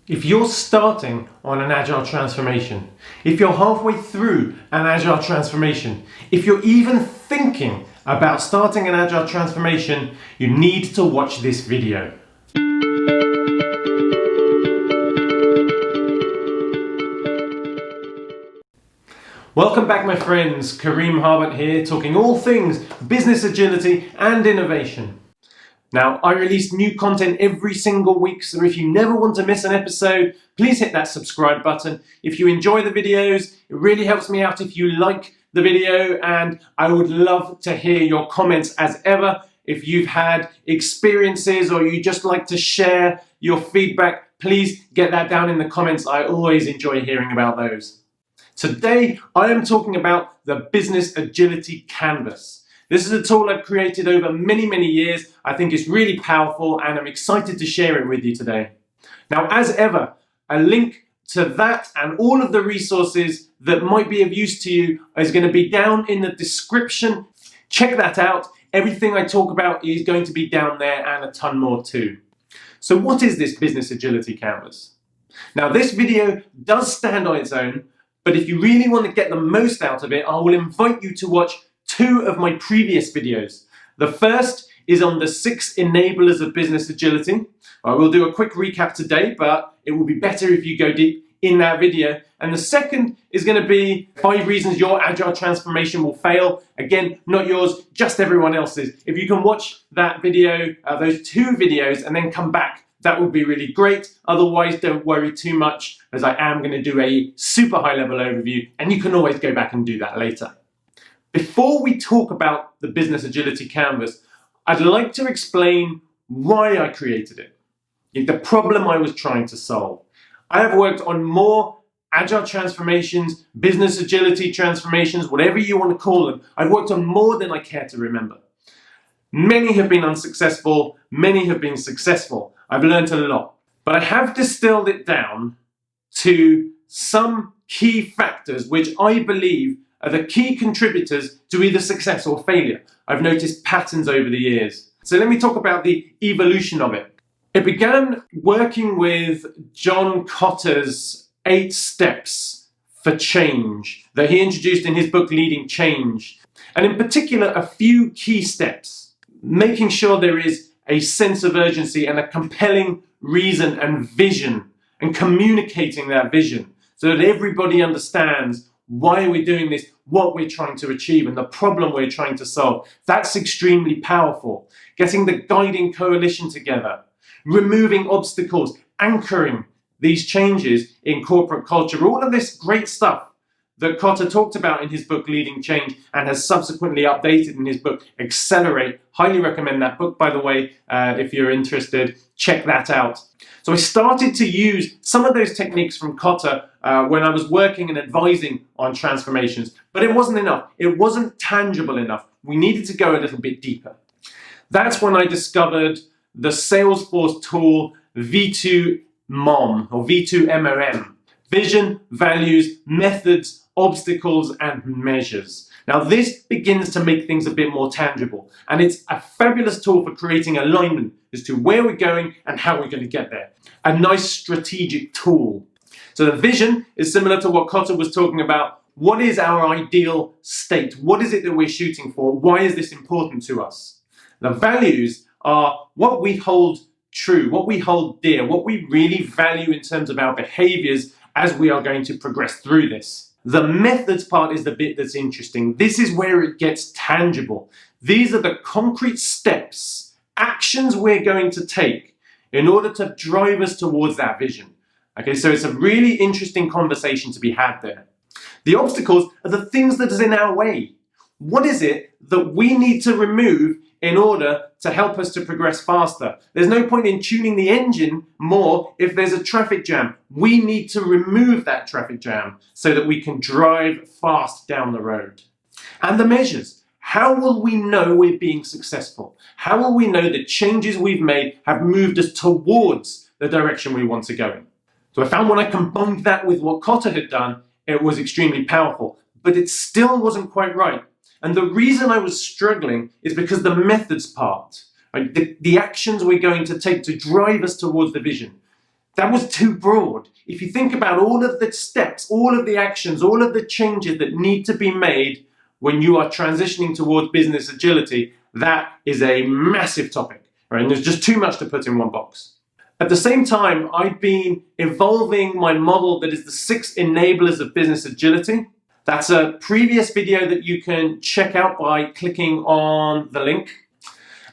If you're starting on an Agile transformation, if you're halfway through an Agile transformation, if you're even thinking about starting an Agile transformation, you need to watch this video. Welcome back, my friends. Karim.harbott here, talking all things business agility and innovation. Now, I release new content every single week, so if you never want to miss an episode, please hit that subscribe button. If you enjoy the videos, it really helps me out if you like the video, and I would love to hear your comments as ever. If you've had experiences or you just like to share your feedback, please get that down in the comments. I always enjoy hearing about those. Today, I am talking about the Business Agility Canvas. This is a tool I've created over many years. I think it's really powerful and I'm excited to share it with you today. Now, as ever, a link to that and all of the resources that might be of use to you is going to be down in the description. Check that out. Everything I talk about is going to be down there and a ton more too. So what is this Business Agility Canvas? Now, this video does stand on its own, but if you really want to get the most out of it, I will invite you to watch two of my previous videos. The first is on the 6 enablers of business agility. I will do a quick recap today, but it will be better if you go deep in that video. And the second is going to be 5 reasons your agile transformation will fail. Again, not yours, just everyone else's. If you can watch that video, those 2 videos, and then come back, that would be really great. Otherwise, don't worry too much, as I am going to do a super high level overview, and you can always go back and do that later. Before we talk about the Business Agility Canvas, I'd like to explain why I created it, the problem I was trying to solve. I have worked on more agile transformations, business agility transformations, whatever you want to call them. I've worked on more than I care to remember. Many have been unsuccessful, many have been successful. I've learned a lot, but I have distilled it down to some key factors which I believe are the key contributors to either success or failure. I've noticed patterns over the years. So let me talk about the evolution of it. It began working with John Kotter's 8 steps for change that he introduced in his book, Leading Change. And in particular, a few key steps, making sure there is a sense of urgency and a compelling reason and vision, and communicating that vision so that everybody understands why we're doing this, what we're trying to achieve, and the problem we're trying to solve. That's extremely powerful. Getting the guiding coalition together, removing obstacles, anchoring these changes in corporate culture, all of this great stuff that Kotter talked about in his book, Leading Change, and has subsequently updated in his book, Accelerate. Highly recommend that book, by the way, if you're interested. Check that out. So I started to use some of those techniques from Kotter when I was working and advising on transformations, but it wasn't enough. It wasn't tangible enough. We needed to go a little bit deeper. That's when I discovered the Salesforce tool V2MOM or V2MOM. Vision, values, methods, obstacles, and measures. Now this begins to make things a bit more tangible, and it's a fabulous tool for creating alignment as to where we're going and how we're going to get there. A nice strategic tool. So the vision is similar to what Kotter was talking about. What is our ideal state? What is it that we're shooting for? Why is this important to us? The values are what we hold true, what we hold dear, what we really value in terms of our behaviors as we are going to progress through this. The methods part is the bit that's interesting. This is where it gets tangible. These are the concrete steps, actions we're going to take in order to drive us towards that vision. Okay, so it's a really interesting conversation to be had there. The obstacles are the things that is in our way. What is it that we need to remove in order to help us to progress faster? There's no point in tuning the engine more if there's a traffic jam. We need to remove that traffic jam so that we can drive fast down the road. And the measures. How will we know we're being successful? How will we know the changes we've made have moved us towards the direction we want to go in? So I found when I combined that with what Kotter had done, it was extremely powerful, but it still wasn't quite right. And the reason I was struggling is because the methods part, right, the actions we're going to take to drive us towards the vision, That was too broad. If you think about all of the steps, all of the actions, all of the changes that need to be made when you are transitioning towards business agility, that is a massive topic, right? And there's just too much to put in one box. At the same time, I've been evolving my model that is the 6 enablers of business agility. That's a previous video that you can check out by clicking on the link.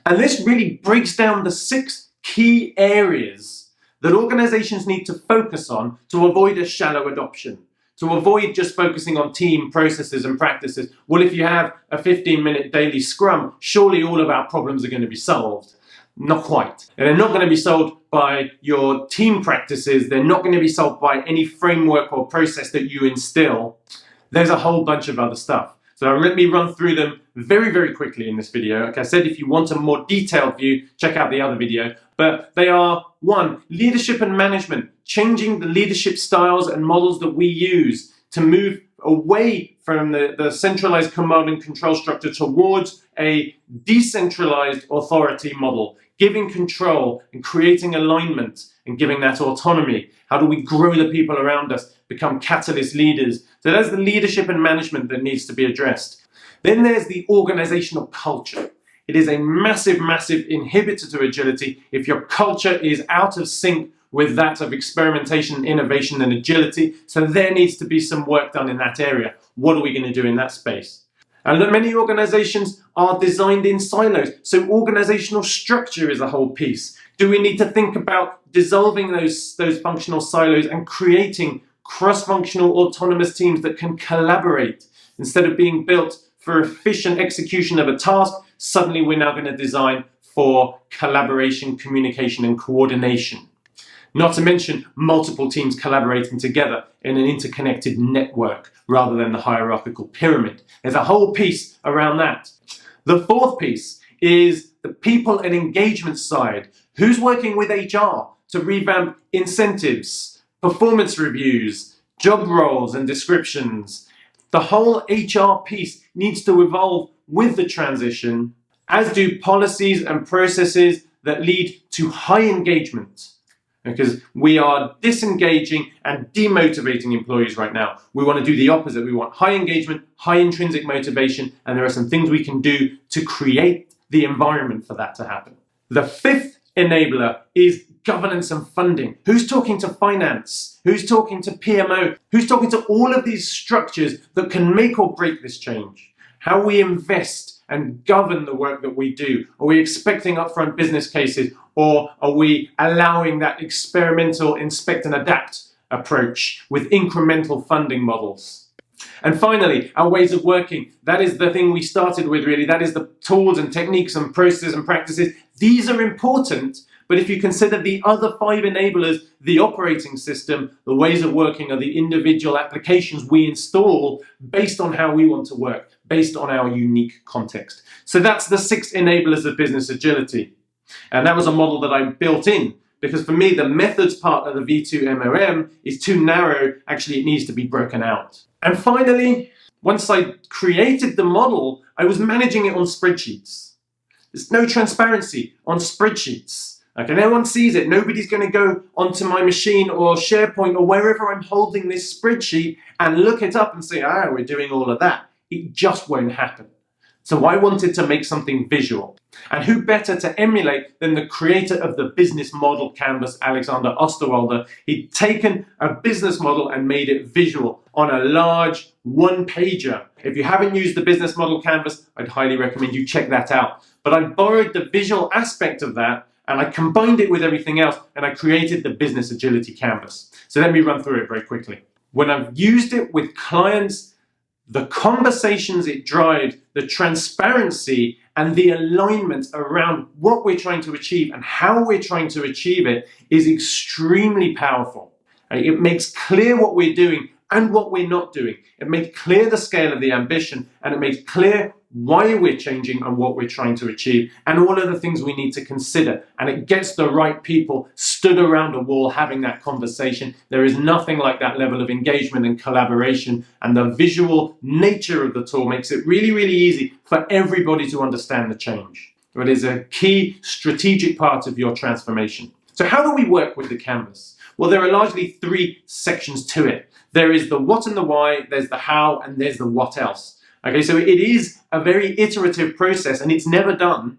And this really breaks down the 6 key areas that organizations need to focus on to avoid a shallow adoption, to avoid just focusing on team processes and practices. Well, if you have a 15-minute daily scrum, surely all of our problems are going to be solved. Not quite. And they're not going to be solved by your team practices. They're not going to be solved by any framework or process that you instill. There's a whole bunch of other stuff. So let me run through them very, very quickly in this video. Like I said, if you want a more detailed view, check out the other video. But they are 1, leadership and management, changing the leadership styles and models that we use to move away from the centralized command and control structure towards a decentralized authority model, giving control and creating alignment and giving that autonomy. How do we grow the people around us, become catalyst leaders? So that's the leadership and management that needs to be addressed. Then there's the organizational culture. It is a massive, massive inhibitor to agility if your culture is out of sync with that of experimentation, innovation, and agility. So there needs to be some work done in that area. What are we going to do in that space? And many organizations are designed in silos. So organizational structure is a whole piece. Do we need to think about dissolving those functional silos and creating cross-functional autonomous teams that can collaborate? Instead of being built for efficient execution of a task, suddenly we're now going to design for collaboration, communication, and coordination. Not to mention multiple teams collaborating together in an interconnected network rather than the hierarchical pyramid. There's a whole piece around that. The 4th piece is the people and engagement side. Who's working with HR to revamp incentives, performance reviews, job roles and descriptions? The whole HR piece needs to evolve with the transition, as do policies and processes that lead to high engagement. Because we are disengaging and demotivating employees right now. We want to do the opposite. We want high engagement, high intrinsic motivation, and there are some things we can do to create the environment for that to happen. The 5th enabler is governance and funding. Who's talking to finance? Who's talking to PMO? Who's talking to all of these structures that can make or break this change? How we invest and govern the work that we do. Are we expecting upfront business cases, or are we allowing that experimental inspect and adapt approach with incremental funding models? And finally, our ways of working. That is the thing we started with, really. That is the tools and techniques and processes and practices. These are important, but if you consider the other 5 enablers, the operating system, the ways of working are the individual applications we install based on how we want to work, based on our unique context. So that's the 6 enablers of business agility. And that was a model that I built in, because for me, the methods part of the V2 MOM is too narrow. Actually, it needs to be broken out. And finally, once I created the model, I was managing it on spreadsheets. There's no transparency on spreadsheets. Okay, no one sees it. Nobody's going to go onto my machine or SharePoint or wherever I'm holding this spreadsheet and look it up and say, we're doing all of that. It just won't happen. So I wanted to make something visual. And who better to emulate than the creator of the business model canvas, Alexander Osterwalder? He'd taken a business model and made it visual on a large 1-pager. If you haven't used the business model canvas, I'd highly recommend you check that out. But I borrowed the visual aspect of that and I combined it with everything else and I created the business agility canvas. So let me run through it very quickly. When I've used it with clients, the conversations it drives, the transparency and the alignment around what we're trying to achieve and how we're trying to achieve it is extremely powerful. It makes clear what we're doing and what we're not doing. It makes clear the scale of the ambition, and it makes clear why we're changing and what we're trying to achieve and all of the things we need to consider. And it gets the right people stood around a wall having that conversation. There is nothing like that level of engagement and collaboration, and the visual nature of the tool makes it really, really easy for everybody to understand the change. It is a key strategic part of your transformation. So how do we work with the canvas? Well, there are largely three sections to it. There is the what and the why, there's the how, and there's the what else. Okay, so it is a very iterative process and it's never done,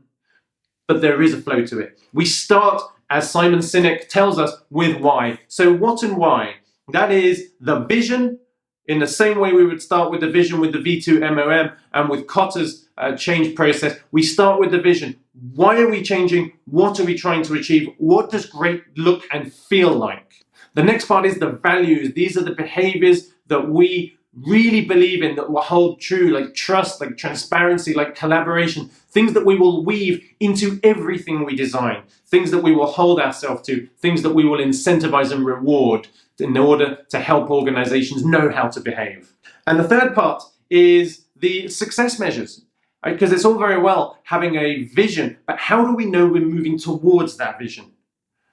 but there is a flow to it. We start, as Simon Sinek tells us, with why. So what and why? That is the vision, in the same way we would start with the vision with the V2 MOM and with Kotter's change process. We start with the vision. Why are we changing? What are we trying to achieve? What does great look and feel like? The next part is the values. These are the behaviors that we really believe in, that will hold true, like trust, like transparency, like collaboration, things that we will weave into everything we design, things that we will hold ourselves to, things that we will incentivize and reward in order to help organizations know how to behave. And the third part is the success measures, because it's all very well having a vision, but how do we know we're moving towards that vision?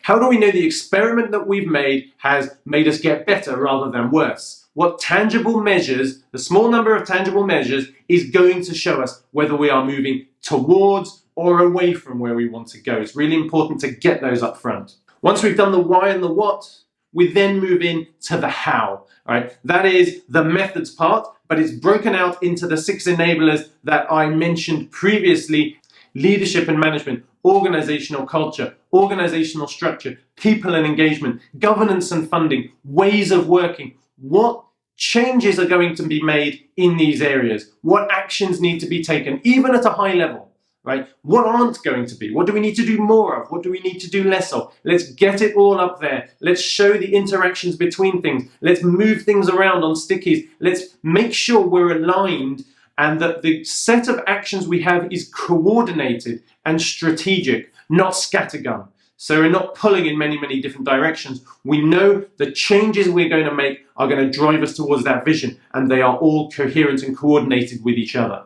How do we know the experiment that we've made has made us get better rather than worse? What tangible measures, the small number of tangible measures, is going to show us whether we are moving towards or away from where we want to go? It's really important to get those up front. Once we've done the why and the what, we then move in to the how, right? That is the methods part, but it's broken out into the 6 enablers that I mentioned previously: leadership and management, organizational culture, organizational structure, people and engagement, governance and funding, ways of working. What changes are going to be made in these areas? What actions need to be taken, even at a high level? Right? What aren't going to be? What do we need to do more of? What do we need to do less of? Let's get it all up there. Let's show the interactions between things. Let's move things around on stickies. Let's make sure we're aligned and that the set of actions we have is coordinated and strategic, not scattergun. So we're not pulling in many, many different directions. We know the changes we're going to make are going to drive us towards that vision, and they are all coherent and coordinated with each other.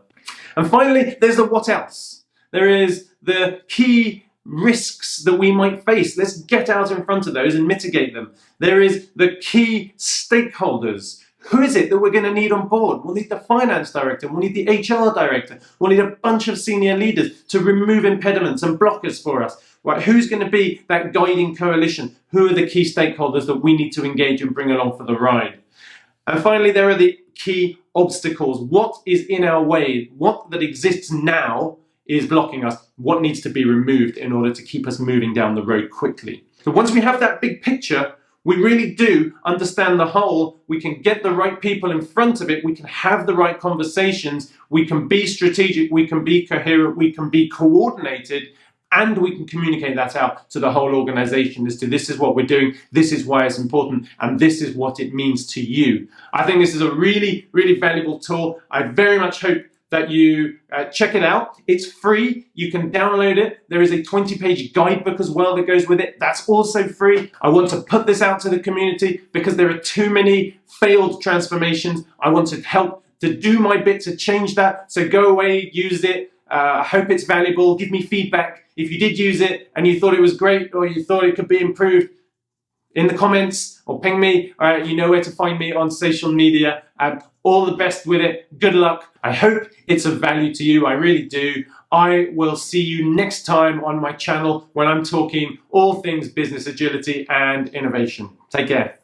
And finally, there's the what else. There is the key risks that we might face. Let's get out in front of those and mitigate them. There is the key stakeholders. Who is it that we're going to need on board? We'll need the finance director, we'll need the HR director, we'll need a bunch of senior leaders to remove impediments and blockers for us. Right? Who's going to be that guiding coalition? Who are the key stakeholders that we need to engage and bring along for the ride? And finally, there are the key obstacles. What is in our way? What that exists now is blocking us? What needs to be removed in order to keep us moving down the road quickly? So once we have that big picture, we really do understand the whole. We can get the right people in front of it. We can have the right conversations. We can be strategic. We can be coherent. We can be coordinated. And we can communicate that out to the whole organization as to this is what we're doing, this is why it's important, and this is what it means to you. I think this is a really, really valuable tool. I very much hope that you check it out. It's free. You can download it. There is a 20-page guidebook as well that goes with it. That's also free. I want to put this out to the community because there are too many failed transformations. I want to help to do my bit to change that. So go away, use it. I hope it's valuable. Give me feedback. If you did use it and you thought it was great or you thought it could be improved, in the comments or ping me. All right, you know where to find me on social media. And all the best with it. Good luck. I hope it's of value to you. I really do. I will see you next time on my channel when I'm talking all things business agility and innovation. Take care.